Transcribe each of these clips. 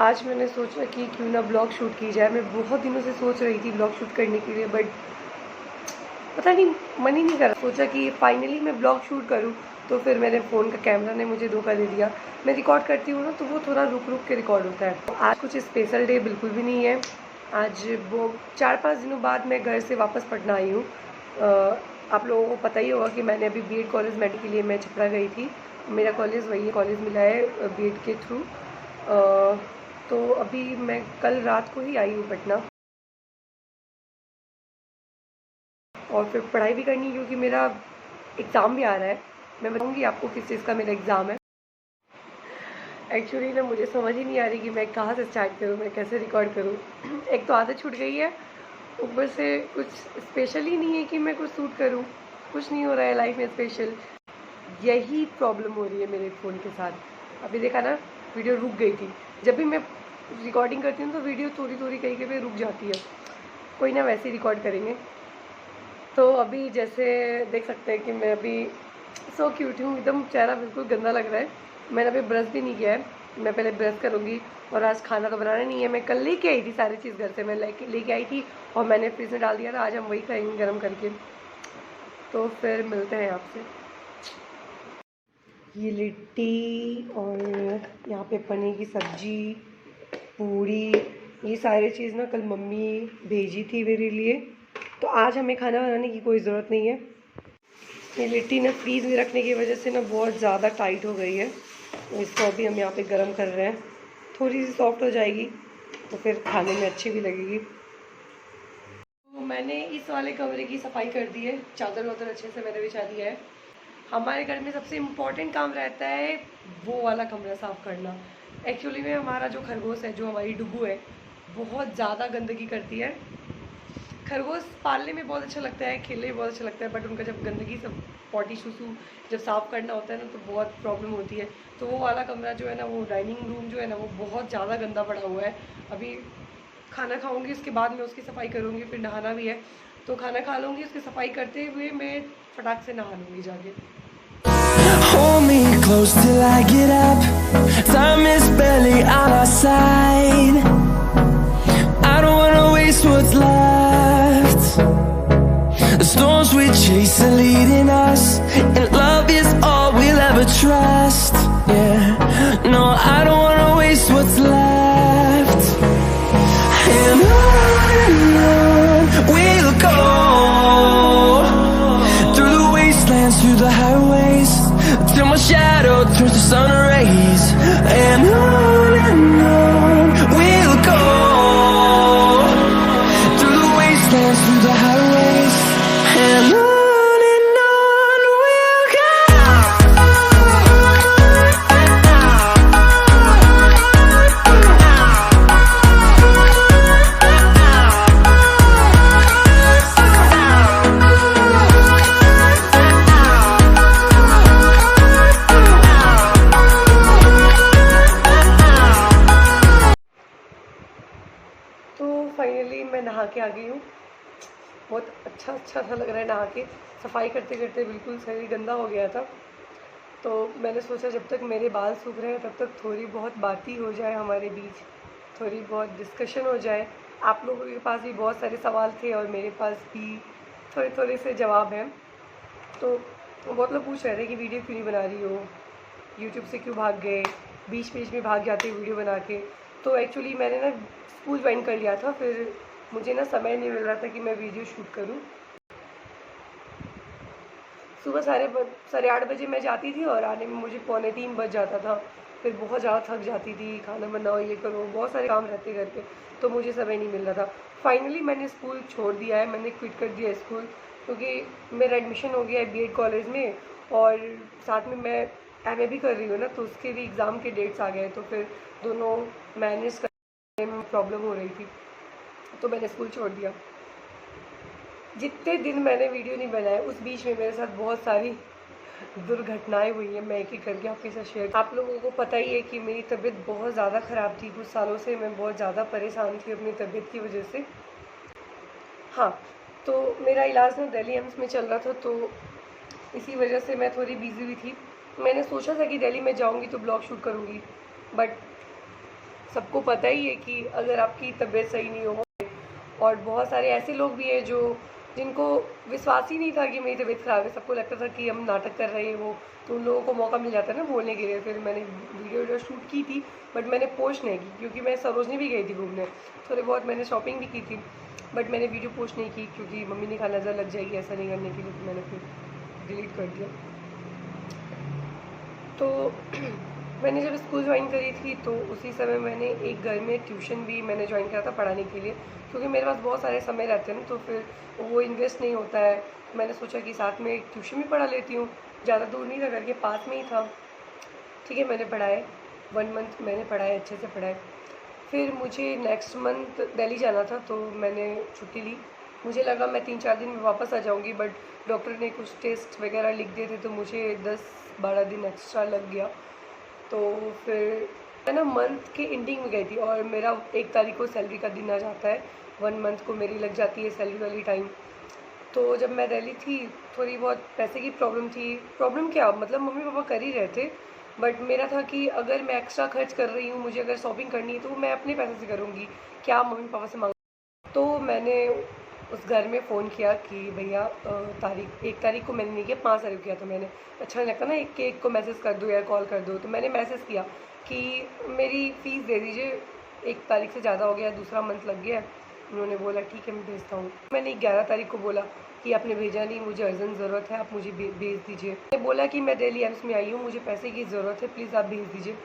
आज मैंने सोचा कि क्यों ना ब्लॉग शूट की जाए। मैं बहुत दिनों से सोच रही थी ब्लॉग शूट करने के लिए, बट पता नहीं मन ही नहीं कर रहा। सोचा कि फाइनली मैं ब्लॉग शूट करूं, तो फिर मेरे फ़ोन का कैमरा ने मुझे धोखा दे दिया। मैं रिकॉर्ड करती हूँ ना, तो वो थोड़ा रुक रुक के रिकॉर्ड होता है। आज कुछ स्पेशल डे बिल्कुल भी नहीं है। आज वो 4-5 दिनों बाद मैं घर से वापस पटना आई हूँ। आप लोगों को पता ही होगा कि मैंने अभी बीएड कॉलेज मेडिकल के लिए मैं छपरा गई थी। मेरा कॉलेज वही कॉलेज मिला है बीएड के थ्रू। तो अभी मैं कल रात को ही आई हूँ पटना, और फिर पढ़ाई भी करनी है क्योंकि मेरा एग्ज़ाम भी आ रहा है। मैं बताऊँगी आपको किस चीज़ का मेरा एग्ज़ाम है। एक्चुअली ना मुझे समझ ही नहीं आ रही कि मैं कहाँ से स्टार्ट करूँ, मैं कैसे रिकॉर्ड करूँ। एक तो आदत छूट गई है, ऊपर से कुछ स्पेशल ही नहीं है कि मैं कुछ शूट करूँ। कुछ नहीं हो रहा है लाइफ में स्पेशल। यही प्रॉब्लम हो रही है मेरे फ़ोन के साथ। अभी देखा ना, वीडियो रुक गई थी। जब भी मैं रिकॉर्डिंग करती हूँ तो वीडियो थोड़ी थोड़ी कहीं कहीं पे रुक जाती है। कोई ना, वैसे ही रिकॉर्ड करेंगे। तो अभी जैसे देख सकते हैं कि मैं अभी सो क्यूट हूँ, एकदम चेहरा बिल्कुल गंदा लग रहा है। मैंने अभी ब्रश भी नहीं किया है। मैं पहले ब्रश करूँगी। और आज खाना तो बनाना नहीं है, मैं कल लेके आई थी सारी चीज़ घर से। मैं लेके आई थी और मैंने फ्रिज में डाल दिया था। आज हम वही खाएंगे गर्म करके। तो फिर मिलते हैं आपसे। ये लिट्टी और यहाँ पे पनीर की सब्जी, पूरी, ये सारी चीज़ ना कल मम्मी भेजी थी मेरे लिए। तो आज हमें खाना बनाने की कोई ज़रूरत नहीं है। ये लिट्टी ना फ्रीज़ में रखने की वजह से ना बहुत ज़्यादा टाइट हो गई है। तो इसको अभी हम यहाँ पे गरम कर रहे हैं। थोड़ी सी सॉफ्ट हो जाएगी तो फिर खाने में अच्छी भी लगेगी। तो मैंने इस वाले कमरे की सफाई कर दी है। चादर वादर अच्छे से मैंने बिछा दिया है। हमारे घर में सबसे इम्पॉर्टेंट काम रहता है वो वाला कमरा साफ़ करना। एक्चुअली में हमारा जो खरगोश है, जो हमारी डुगू है, बहुत ज़्यादा गंदगी करती है। खरगोश पालने में बहुत अच्छा लगता है, खेलने में बहुत अच्छा लगता है, बट उनका जब गंदगी सब पॉटी शूसू जब साफ़ करना होता है ना, तो बहुत प्रॉब्लम होती है। तो वो वाला कमरा जो है ना, वो डाइनिंग रूम जो है ना, वो बहुत ज़्यादा गंदा पड़ा हुआ है। अभी खाना खाऊंगी, उसके बाद मैं उसकी सफाई करूँगी। फिर नहाना भी है, तो खाना खा लूँगी, उसकी सफाई करते हुए मैं फटाक से नहा लूँगी जाके। Hold me close till I get up. Time is barely on our side. I don't wanna waste what's left. The storms we chase are leading us, and love is all we'll ever trust. Yeah, no, I don't wanna waste what's left. And on we'll go, through the wastelands, through the highways, till my shadow turns to sun rays. And on we'll go, through the wastelands, through the highways. And on we'll go. तो finally मैं नहा के आ गई हूँ। बहुत अच्छा सा लग रहा है नहा के। सफाई करते करते बिल्कुल शरीर गंदा हो गया था। तो मैंने सोचा जब तक मेरे बाल सूख रहे हैं तब तक थोड़ी बहुत बात ही हो जाए हमारे बीच, थोड़ी बहुत डिस्कशन हो जाए। आप लोगों के पास भी बहुत सारे सवाल थे और मेरे पास भी थोड़े थोड़े से जवाब हैं। तो बहुत लोग पूछ रहे थे कि वीडियो क्यों नहीं बना रही हो, यूट्यूब से क्यों भाग गए, बीच बीच में भाग जाते वीडियो बना के। तो एक्चुअली मैंने ना स्कूल ज्वाइन कर लिया था, फिर मुझे ना समय नहीं मिल रहा था कि मैं वीडियो शूट करूं। सुबह 8:30 बजे मैं जाती थी और आने में मुझे 2:45 बज जाता था। फिर बहुत ज़्यादा थक जाती थी, खाना बनाओ, ये करो, बहुत सारे काम रहते घर पे, तो मुझे समय नहीं मिल रहा था। फाइनली मैंने स्कूल छोड़ दिया है, मैंने क्विट कर दिया स्कूल, क्योंकि मेरा एडमिशन हो गया है बीएड कॉलेज में, और साथ में मैं एमए भी कर रही हूँ ना, तो उसके भी एग्ज़ाम के डेट्स आ गए। तो फिर दोनों मैनेज करने में प्रॉब्लम हो रही थी, तो मैंने स्कूल छोड़ दिया। जितने दिन मैंने वीडियो नहीं बनाए, उस बीच में मेरे साथ बहुत सारी दुर्घटनाएं हुई हैं। मैं एक एक करके आपके साथ शेयर। आप लोगों को पता ही है कि मेरी तबीयत बहुत ज़्यादा ख़राब थी। कुछ सालों से मैं बहुत ज़्यादा परेशान थी अपनी तबीयत की वजह से। हाँ, तो मेरा इलाज ना दिल्ली एम्स में चल रहा था, तो इसी वजह से मैं थोड़ी बिजी हुई थी। मैंने सोचा था कि दिल्ली में जाऊंगी तो ब्लॉग शूट करूंगी, बट सबको पता ही है कि अगर आपकी तबीयत सही नहीं हो, और बहुत सारे ऐसे लोग भी हैं जिनको विश्वास ही नहीं था कि मेरी तबीयत ख़राब है, सबको लगता था कि हम नाटक कर रहे हैं वो, तो उन लोगों को मौका मिल जाता है ना बोलने के लिए। फिर मैंने वीडियो शूट की थी, बट मैंने पोस्ट नहीं की क्योंकि मैं सरोजनी भी गई थी घूमने, थोड़े बहुत मैंने शॉपिंग भी की थी, बट मैंने वीडियो पोस्ट नहीं की क्योंकि मम्मी ने कहा नज़र लग जाएगी ऐसा नहीं करने के लिए, तो मैंने फिर डिलीट कर दिया। तो मैंने जब स्कूल ज्वाइन करी थी तो उसी समय मैंने एक घर में ट्यूशन भी मैंने ज्वाइन करा था पढ़ाने के लिए, क्योंकि मेरे पास बहुत सारे समय रहते हैं ना, तो फिर वो इन्वेस्ट नहीं होता है। मैंने सोचा कि साथ में एक ट्यूशन भी पढ़ा लेती हूँ, ज़्यादा दूर नहीं था, घर के पास में ही था। ठीक है, मैंने पढ़ाए 1 मंथ मैंने पढ़ाए, अच्छे से पढ़ाए। फिर मुझे नेक्स्ट मंथ दिल्ली जाना था, तो मैंने छुट्टी ली। मुझे लगा मैं 3-4 दिन में वापस आ जाऊँगी, बट डॉक्टर ने कुछ टेस्ट वगैरह लिख दिए थे, तो मुझे 10-12 दिन एक्स्ट्रा लग गया। तो फिर मैं ना मंथ के एंडिंग में गई थी, और मेरा 1 तारीख को सैलरी का दिन आ जाता है, 1 मंथ को मेरी लग जाती है सैलरी वाली टाइम। तो जब मैं दिल्ली थी, थोड़ी बहुत पैसे की प्रॉब्लम थी। प्रॉब्लम क्या, मतलब मम्मी पापा कर ही रहे थे, बट मेरा था कि अगर मैं एक्स्ट्रा खर्च कर रही हूँ, मुझे अगर शॉपिंग करनी है तो मैं अपने पैसे से करूँगी, क्या मम्मी पापा से मांग। तो मैंने उस घर में फ़ोन किया कि भैया 1 तारीख को मैंने नहीं किया, 5 तारीख को किया। तो मैंने, अच्छा नहीं लगता ना एक को मैसेज कर दो या कॉल कर दो, तो मैंने मैसेज किया कि मेरी फ़ीस दे दीजिए, 1 तारीख से ज़्यादा हो गया, दूसरा मंथ लग गया है। उन्होंने बोला ठीक है मैं भेजता हूँ। मैंने 11 तारीख को बोला कि आपने भेजा नहीं, मुझे अर्जेंट ज़रूरत है, आप मुझे भेज दीजिए। मैंने बोला कि मैं दिल्ली एम्स में आई हूँ, मुझे पैसे की ज़रूरत है, प्लीज़ आप भेज दीजिए।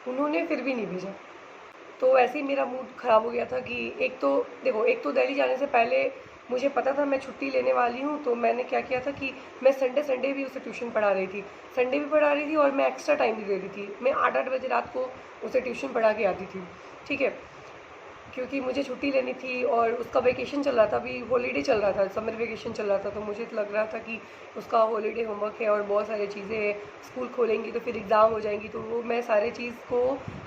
उन्होंने फिर भी नहीं भेजा। तो ऐसे ही मेरा मूड ख़राब हो गया था कि एक तो देखो, एक तो दिल्ली जाने से पहले मुझे पता था मैं छुट्टी लेने वाली हूँ, तो मैंने क्या किया था कि मैं संडे भी उसे ट्यूशन पढ़ा रही थी, संडे भी पढ़ा रही थी और मैं एक्स्ट्रा टाइम भी दे रही थी। मैं 8-8 बजे रात को उसे ट्यूशन पढ़ा के आती थी, ठीक है, क्योंकि मुझे छुट्टी लेनी थी और उसका वेकेशन चल रहा था, अभी हॉलीडे चल रहा था, समर वेकेशन चल रहा था। तो मुझे लग रहा था कि उसका हॉलीडे होमवर्क है और बहुत सारी चीज़ें हैं, स्कूल खोलेंगी तो फिर एग्ज़ाम हो जाएंगी, तो वो मैं सारे चीज़ को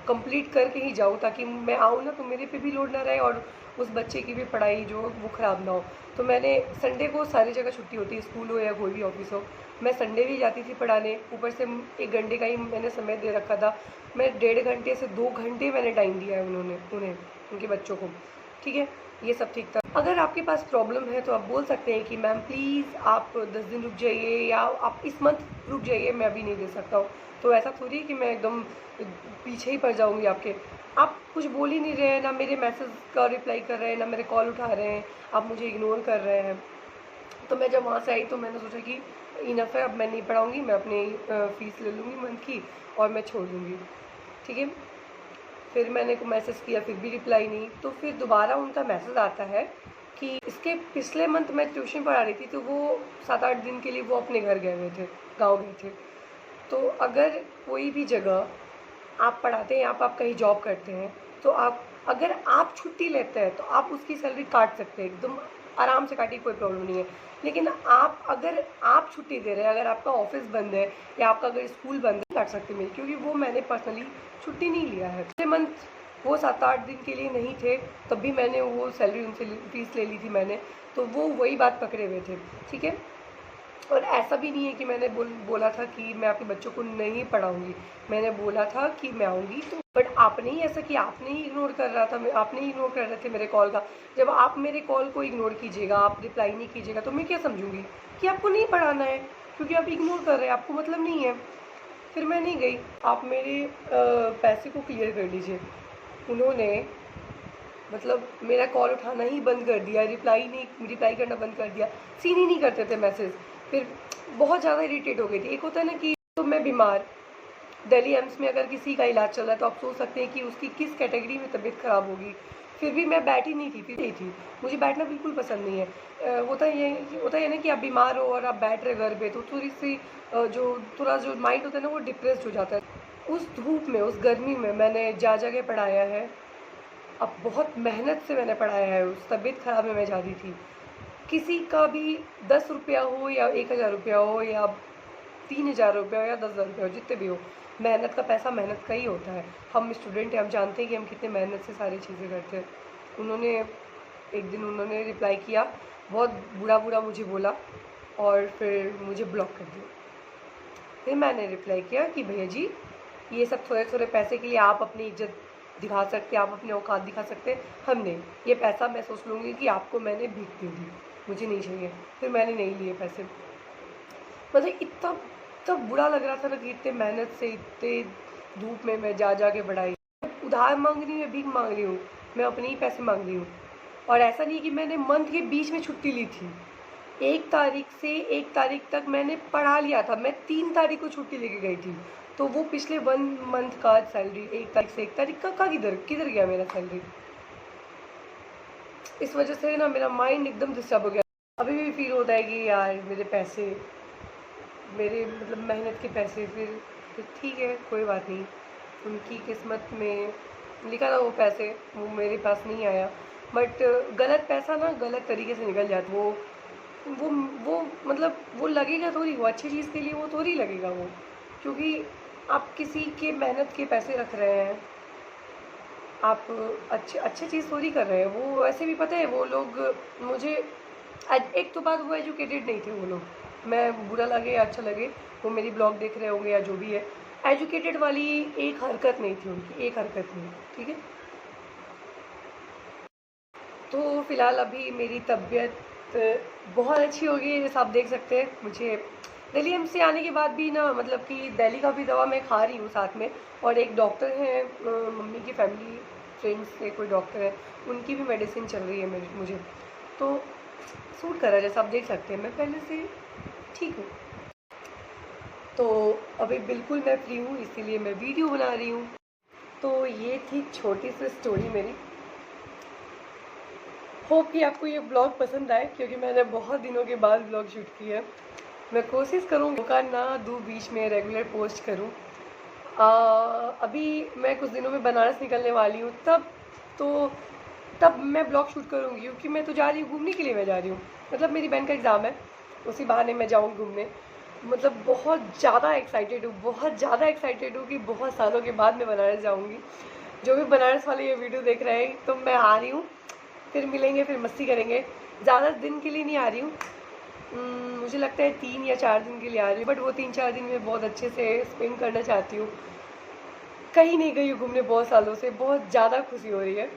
कंप्लीट करके ही जाऊँ, ताकि मैं आऊँ ना तो मेरे पे भी लोड ना रहे और उस बच्चे की भी पढ़ाई जो वो ख़राब ना हो। तो मैंने संडे को सारी जगह छुट्टी होती है, स्कूल हो या कोई भी ऑफिस हो, मैं संडे भी जाती थी पढ़ाने। ऊपर से 1 घंटे का ही मैंने समय दे रखा था, मैं 1.5 घंटे से 2 घंटे मैंने टाइम दिया है उन्हें उनके बच्चों को, ठीक है, ये सब ठीक था। अगर आपके पास प्रॉब्लम है तो आप बोल सकते हैं कि मैम प्लीज़ आप 10 दिन रुक जाइए, या आप इस मंथ रुक जाइए, मैं अभी नहीं दे सकता हूँ। तो ऐसा थोड़ी कि मैं एकदम पीछे ही पड़ जाऊँगी आपके। आप कुछ बोल ही नहीं रहे हैं, ना मेरे मैसेज का रिप्लाई कर रहे हैं, ना मेरे कॉल उठा रहे हैं, आप मुझे इग्नोर कर रहे हैं। तो मैं जब वहाँ से आई तो मैंने सोचा कि इनफ है, अब मैं नहीं पढ़ाऊँगी, मैं अपनी फ़ीस ले लूँगी मंथ की और मैं छोड़ दूँगी, ठीक है। फिर मैंने को मैसेज किया, फिर भी रिप्लाई नहीं। तो फिर दोबारा उनका मैसेज आता है कि इसके पिछले मंथ मैं ट्यूशन पढ़ा रही थी, तो वो 7-8 दिन के लिए वो अपने घर गए हुए थे, गाँव गए थे। तो अगर कोई भी जगह आप पढ़ाते हैं, आप कहीं जॉब करते हैं, तो आप अगर आप छुट्टी लेते हैं तो आप उसकी सैलरी काट सकते हैं, एकदम आराम से काटिए, कोई प्रॉब्लम नहीं है। लेकिन अगर आप छुट्टी दे रहे हैं, अगर आपका ऑफिस बंद है या आपका अगर स्कूल बंद है, काट सकते मेरी, क्योंकि वो मैंने पर्सनली छुट्टी नहीं लिया है। पिछले मंथ वो 7-8 दिन के लिए नहीं थे, तब भी मैंने वो सैलरी उनसे फीस ले ली थी मैंने, तो वो वही बात पकड़े हुए थे, ठीक है। और ऐसा भी नहीं है कि मैंने बोला था कि मैं आपके बच्चों को नहीं पढ़ाऊँगी, मैंने बोला था कि मैं आऊँगी। तो बट आपने ही ऐसा किया, आपने ही इग्नोर कर रहा था, आपने ही इग्नोर कर रहे थे मेरे कॉल का। जब आप मेरे कॉल को इग्नोर कीजिएगा, आप रिप्लाई नहीं कीजिएगा, तो मैं क्या समझूंगी कि आपको नहीं पढ़ाना है, क्योंकि आप इग्नोर कर रहे हैं, आपको मतलब नहीं है। फिर मैं नहीं गई। आप मेरे पैसे को क्लियर कर लीजिए। उन्होंने मतलब मेरा कॉल उठाना ही बंद कर दिया, रिप्लाई करना बंद कर दिया, सीन ही नहीं करते थे मैसेज। फिर बहुत ज़्यादा इरिटेट हो गई थी। एक होता है ना कि तो मैं बीमार, दिल्ली एम्स में अगर किसी का इलाज चल रहा है तो आप सोच सकते हैं कि उसकी किस कैटेगरी में तबीयत ख़राब होगी। फिर भी मैं बैठी नहीं थी, मुझे बैठना बिल्कुल पसंद नहीं है। होता है ना कि आप बीमार हो और आप बैठ रहे घर पे, तो थोड़ी सी थोड़ा जो माइंड होता है ना वो डिप्रेस्ड हो जाता है। उस धूप में, उस गर्मी में मैंने जा के पढ़ाया है। अब बहुत मेहनत से मैंने पढ़ाया है, उस तबीयत ख़राब में मैं जाती थी। किसी का भी 10 रुपया हो या 1000 रुपया हो या 3000 रुपया हो या 10,000 रुपया हो, जितने भी हो, मेहनत का पैसा मेहनत का ही होता है। हम स्टूडेंट हैं, हम जानते हैं कि हम कितने मेहनत से सारी चीज़ें करते हैं। एक दिन उन्होंने रिप्लाई किया, बहुत बुरा मुझे बोला और फिर मुझे ब्लॉक कर दिया। फिर मैंने रिप्लाई किया कि भैया जी, ये सब थोड़े पैसे के लिए आप अपनी इज्जत दिखा सकते, आप अपने औकात दिखा सकते, हम नहीं। ये पैसा मैं सोच लूँगी कि आपको मैंने भीख दे दी, मुझे नहीं चाहिए, फिर मैंने नहीं लिए पैसे। मतलब इतना बुरा लग रहा था ना कि इतने मेहनत से इतने धूप में मैं जा के पढ़ाई, उधार मांग रही हूँ या भीख मांग रही हूँ, मैं अपने ही पैसे मांग रही हूँ। और ऐसा नहीं कि मैंने मंथ के बीच में छुट्टी ली थी, 1 तारीख से 1 तारीख तक मैंने पढ़ा लिया था, मैं 3 तारीख को छुट्टी लेके गई थी, तो वो पिछले 1 मंथ का सैलरी 1 तारीख से 1 तारीख का किधर गया मेरा सैलरी। इस वजह से ना मेरा माइंड एकदम डिस्टर्ब हो गया। अभी भी फील होता है कि यार मेरे पैसे, मेरे मतलब मेहनत के पैसे, फिर ठीक है कोई बात नहीं, उनकी किस्मत में लिखा था वो पैसे, वो मेरे पास नहीं आया। बट गलत पैसा ना गलत तरीके से निकल जाता, वो मतलब वो लगेगा थोड़ी, वो अच्छी चीज़ के लिए वो थोड़ी लगेगा वो, क्योंकि आप किसी के मेहनत के पैसे रख रहे हैं, आप अच्छी चीज़ थोड़ी कर रहे हैं। वो ऐसे भी पता है वो लोग मुझे, एक तो बात वो एजुकेटेड नहीं थे वो लोग, मैं बुरा लगे या अच्छा लगे, वो मेरी ब्लॉग देख रहे होंगे या जो भी है, एजुकेटेड वाली एक हरकत नहीं थी उनकी, एक हरकत नहीं, ठीक है। तो फ़िलहाल अभी मेरी तबीयत बहुत अच्छी हो गई है, जैसा आप देख सकते हैं। मुझे दिल्ली एम्स से आने के बाद भी ना, मतलब कि दिल्ली का भी दवा मैं खा रही हूँ साथ में, और एक डॉक्टर है, मम्मी की फैमिली फ्रेंड्स से कोई डॉक्टर है, उनकी भी मेडिसिन चल रही है मुझे, तो सूट कर रहा है, जैसा आप देख सकते हैं मैं पहले से ठीक हूँ। तो अभी बिल्कुल मैं फ्री हूँ, इसीलिए मैं वीडियो बना रही हूँ। तो ये थी छोटी सी स्टोरी मेरी। होप कि आपको ये ब्लॉग पसंद आए, क्योंकि मैंने बहुत दिनों के बाद ब्लॉग शूट किया है। मैं कोशिश करूँ मौका ना दूँ, बीच में रेगुलर पोस्ट करूँ। अभी मैं कुछ दिनों में बनारस निकलने वाली हूँ, तब मैं ब्लॉग शूट करूँगी, क्योंकि मैं तो जा रही हूँ घूमने के लिए, मैं जा रही हूँ, मतलब मेरी बहन का एग्ज़ाम है, उसी बहाने मैं जाऊँ घूमने। मतलब बहुत ज़्यादा एक्साइटेड हूँ कि बहुत सालों के बाद मैं बनारस जाऊँगी। जो भी बनारस वाले ये वीडियो देख रहे हैं, तो मैं आ रही हूँ, फिर मिलेंगे, फिर मस्ती करेंगे। ज़्यादा दिन के लिए नहीं आ रही हूँ, मुझे लगता है 3 या 4 दिन के लिए आ रही हूँ, बट वो 3-4 दिन में बहुत अच्छे से स्पेंड करना चाहती हूँ। कहीं नहीं गई हूँ घूमने बहुत सालों से, बहुत ज़्यादा खुशी हो रही है।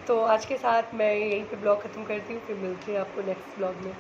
तो आज के साथ मैं यहीं पे ब्लॉग ख़त्म करती हूँ, फिर मिलते हैं आपको नेक्स्ट ब्लॉग में।